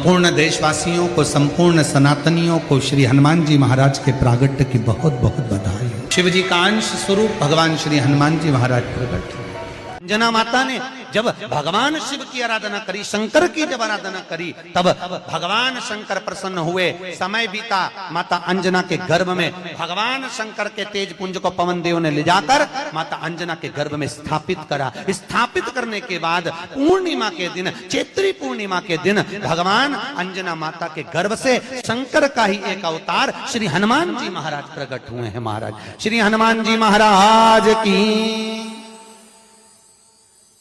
संपूर्ण देशवासियों को, संपूर्ण सनातनियों को श्री हनुमान जी महाराज के प्रागट्य की बहुत बहुत बधाई हो। शिव जी का अंश स्वरूप भगवान श्री हनुमान जी महाराज प्रकट हुए। अंजना माता ने जब भगवान शिव की आराधना करी, शंकर की जब आराधना करी, तब भगवान शंकर प्रसन्न हुए। समय बीता, माता अंजना के गर्भ में भगवान शंकर के तेज पुंज को पवन देव ने ले जाकर माता अंजना के गर्भ में स्थापित करा। स्थापित करने के बाद पूर्णिमा के दिन, चैत्री पूर्णिमा के दिन, भगवान अंजना माता के गर्भ से शंकर का ही एक अवतार श्री हनुमान जी महाराज प्रकट हुए हैं। महाराज श्री हनुमान जी महाराज की।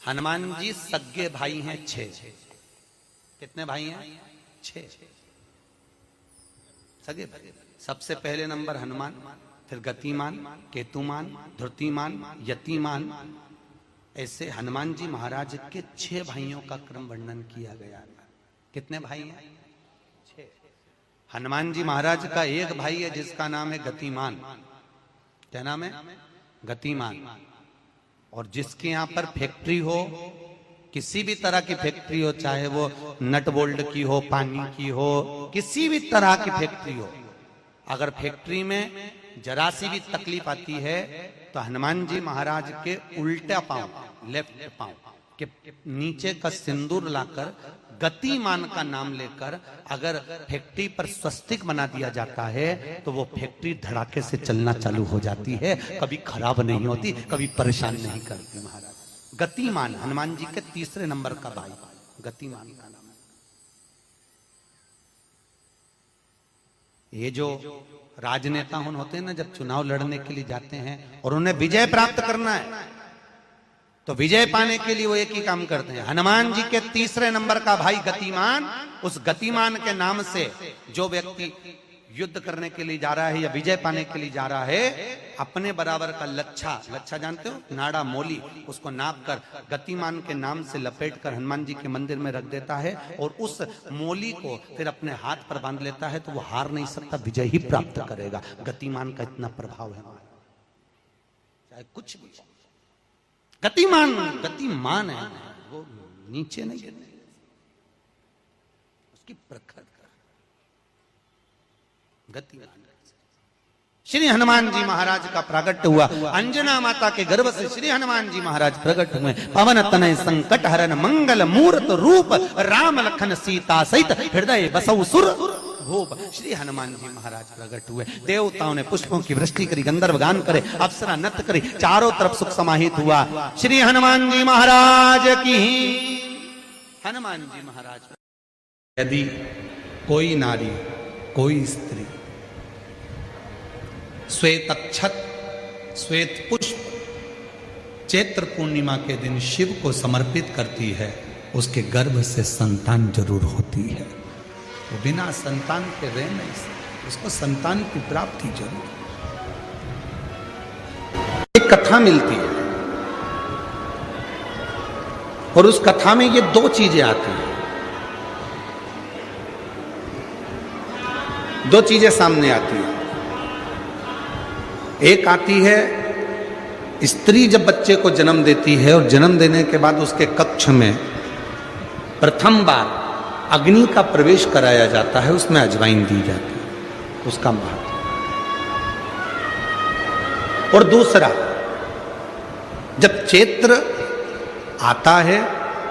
हनुमान जी सगे भाई हैं 6। कितने भाई हैं? 6 सगे भाई। सबसे पहले नंबर हनुमान, फिर गतिमान, केतुमान, धृतिमान, यतिमान। ऐसे हनुमान जी महाराज के 6 भाइयों का क्रम वर्णन किया गया। कितने भाई हैं? 6। हनुमान जी महाराज का एक भाई है जिसका नाम है गतिमान। क्या नाम है? गतिमान। और जिसके यहाँ पर फैक्ट्री हो, किसी भी तरह की फैक्ट्री हो, चाहे वो नट बोल्ट की हो, पानी की हो, किसी भी तरह की फैक्ट्री हो, अगर फैक्ट्री में जरा सी भी तकलीफ आती है तो हनुमान जी महाराज के उल्टा पांव, लेफ्ट पांव के नीचे का सिंदूर लाकर गतिमान का नाम लेकर अगर फैक्ट्री पर स्वस्तिक बना दिया जाता है तो वो फैक्ट्री धड़ाके से चलना चालू हो जाती है, कभी खराब नहीं होती, कभी परेशान नहीं करती। महाराज गतिमान हनुमान जी के 3रे नंबर का भाई, गतिमान का नाम। ये जो राजनेता होते हैं ना, जब चुनाव लड़ने के लिए जाते हैं और उन्हें विजय प्राप्त करना है तो विजय पाने के लिए वो एक ही काम करते हैं। हनुमान जी के 3रे नंबर का भाई गतिमान, उस गतिमान के नाम से जो व्यक्ति युद्ध करने के लिए जा रहा है या विजय पाने के लिए जा रहा है, अपने बराबर का लच्छा जानते हो, नाड़ा मोली, उसको नाप कर गतिमान के नाम से लपेट कर हनुमान जी के मंदिर में रख देता है और उस मोली को फिर अपने हाथ पर बांध लेता है, तो वो हार नहीं सकता, विजय ही प्राप्त करेगा। गतिमान का इतना प्रभाव है, चाहे कुछ भी। गतिमान है, वो नीचे नहीं गिरने, उसकी प्रखर गतिमान। श्री हनुमान जी महाराज का प्रागट्य हुआ। अंजना माता के गर्भ से श्री हनुमान जी महाराज प्रकट हुए। पवन तनय संकट हरन मंगल मूर्त रूप, राम लखन सीता सहित हृदय बसौ सुर भूप। श्री हनुमान जी महाराज प्रकट हुए। देवताओं ने पुष्पों की वृष्टि करी, गंधर्व गान करे, अप्सरा नृत्य करी, चारों तरफ सुख समाहित हुआ। श्री हनुमान जी महाराज की। हनुमान जी महाराज। यदि कोई नारी, कोई स्त्री श्वेत अक्षत, श्वेत पुष्प चैत्र पूर्णिमा के दिन शिव को समर्पित करती है, उसके गर्भ से संतान जरूर होती है। तो बिना संतान के रह नहीं सकते, उसको संतान की प्राप्ति जरूर। एक कथा मिलती है और उस कथा में ये 2 चीजें आती हैं, 2 चीजें सामने आती हैं। एक आती है, स्त्री जब बच्चे को जन्म देती है और जन्म देने के बाद उसके कक्ष में प्रथम बार अग्नि का प्रवेश कराया जाता है, उसमें अजवाइन दी जाती है, उसका महत्व। और दूसरा, जब चैत्र आता है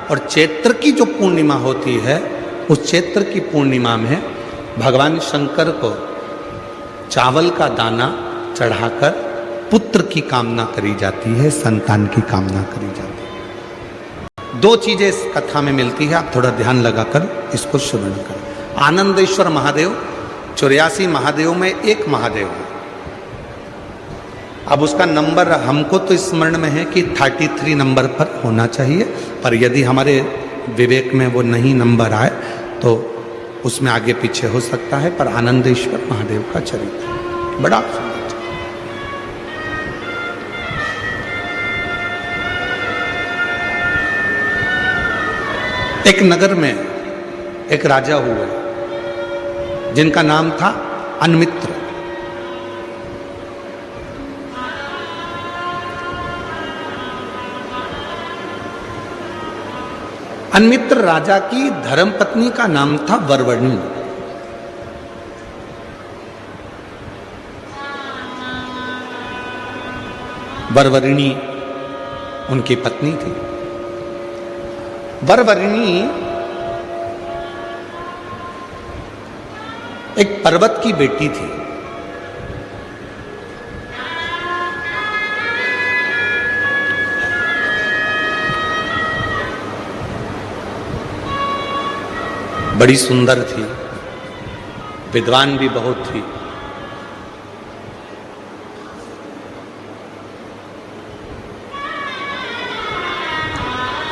और चैत्र की जो पूर्णिमा होती है, उस चैत्र की पूर्णिमा में भगवान शंकर को चावल का दाना चढ़ाकर पुत्र की कामना करी जाती है, संतान की कामना करी जाती है। 2 चीजें इस कथा में मिलती है, आप थोड़ा ध्यान लगाकर इसको श्रवण करें। आनंदेश्वर महादेव, 84 महादेव में एक महादेव है। अब उसका नंबर हमको तो स्मरण में है कि 33 नंबर पर होना चाहिए, पर यदि हमारे विवेक में वो नहीं नंबर आए तो उसमें आगे पीछे हो सकता है। पर आनंदेश्वर महादेव का चरित्र बड़ा एक नगर में एक राजा हुआ जिनका नाम था अनमित्र। अनमित्र राजा की धर्मपत्नी का नाम था वरवर्णी। वरवर्णी उनकी पत्नी थी। वरवर्णी एक पर्वत की बेटी थी। बड़ी सुंदर थी, विद्वान भी बहुत थी।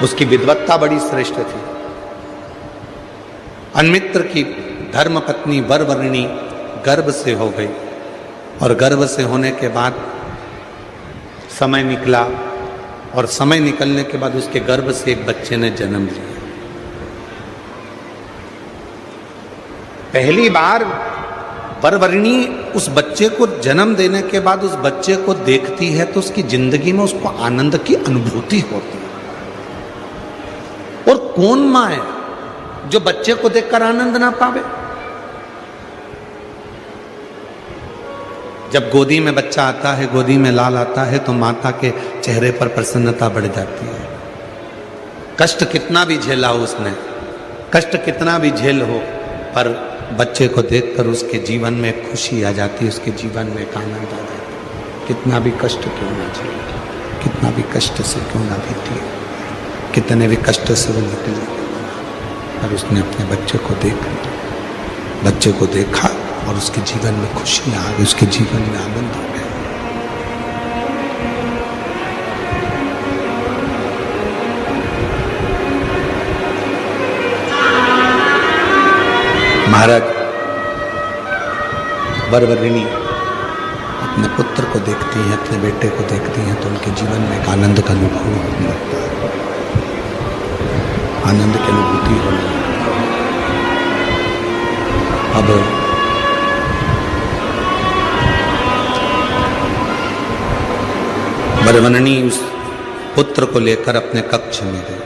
उसकी विद्वत्ता बड़ी श्रेष्ठ थी। अनमित्र की धर्मपत्नी वरवर्णी गर्भ से हो गई और गर्भ से होने के बाद समय निकला और समय निकलने के बाद उसके गर्भ से एक बच्चे ने जन्म लिया। पहली बार वरवर्णी उस बच्चे को जन्म देने के बाद उस बच्चे को देखती है तो उसकी जिंदगी में उसको आनंद की अनुभूति होती है। और कौन मां है जो बच्चे को देखकर आनंद ना पावे? जब गोदी में बच्चा आता है, गोदी में लाल आता है, तो माता के चेहरे पर प्रसन्नता बढ़ जाती है। कष्ट कितना भी झेला हो उसने, कष्ट कितना भी झेल हो, पर बच्चे को देखकर उसके जीवन में खुशी आ जाती है, उसके जीवन में एक आनंद आ जाता है। कितना भी कष्ट क्यों ना झेले, कितना भी कष्ट से क्यों ना बीती, कितने भी कष्ट से वो निकले, पर उसने अपने बच्चे को देखा और उसके जीवन में खुशी आ गई, उसके जीवन में आनंद आ गया। महाराज वरवर्णी अपने पुत्र को देखती हैं, अपने बेटे को देखती हैं, तो उनके जीवन में एक आनंद का अनुभव होने लगता है, आनंद की अनुभूति होने लगती है। अब वरवर्णी उस पुत्र को लेकर अपने कक्ष में गई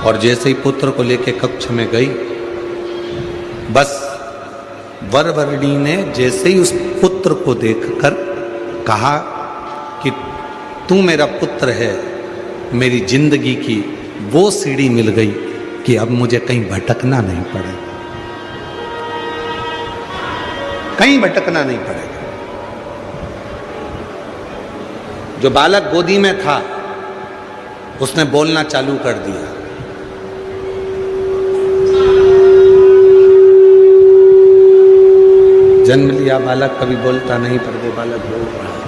और जैसे ही पुत्र को लेकर कक्ष में गई, बस वरवर्णी ने जैसे ही उस पुत्र को देखकर कहा कि तू मेरा पुत्र है, मेरी जिंदगी की वो सीढ़ी मिल गई कि अब मुझे कहीं भटकना नहीं पड़ेगा, कहीं भटकना नहीं पड़ेगा। जो बालक गोदी में था उसने बोलना चालू कर दिया। जन्म लिया बालक कभी बोलता नहीं, पर वो बालक बोल रहा है।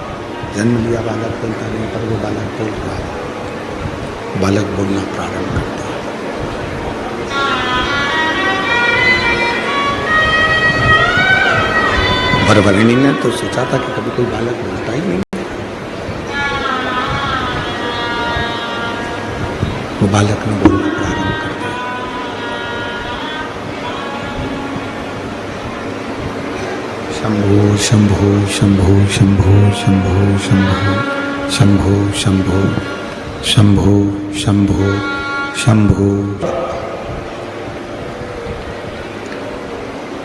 जन्म लिया बालक बोलता नहीं, पर वो बालक बोल रहा है। बालक बोलना प्रारंभ कर दिया। वरवर्णी ने तो सोचा था कि कभी कोई बालक बोलता ही नहीं, वो बालक ने बोलना प्रारंभ कर दिया। शंभो शंभो शंभो शंभो शंभो शंभो शंभो शंभो शंभो शंभो शंभो।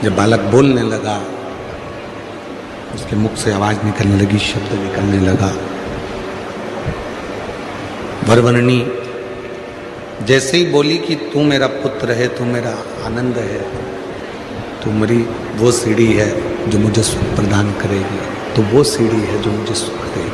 जब बालक बोलने लगा, उसके मुख से आवाज निकलने लगी, शब्द निकलने लगा। वरवर्णी जैसे ही बोली कि तू मेरा पुत्र है, तू मेरा आनंद है, तू मेरी वो सीढ़ी है जो मुझे सुख प्रदान करेगी, तो वो सीढ़ी है जो मुझे सुख देगी।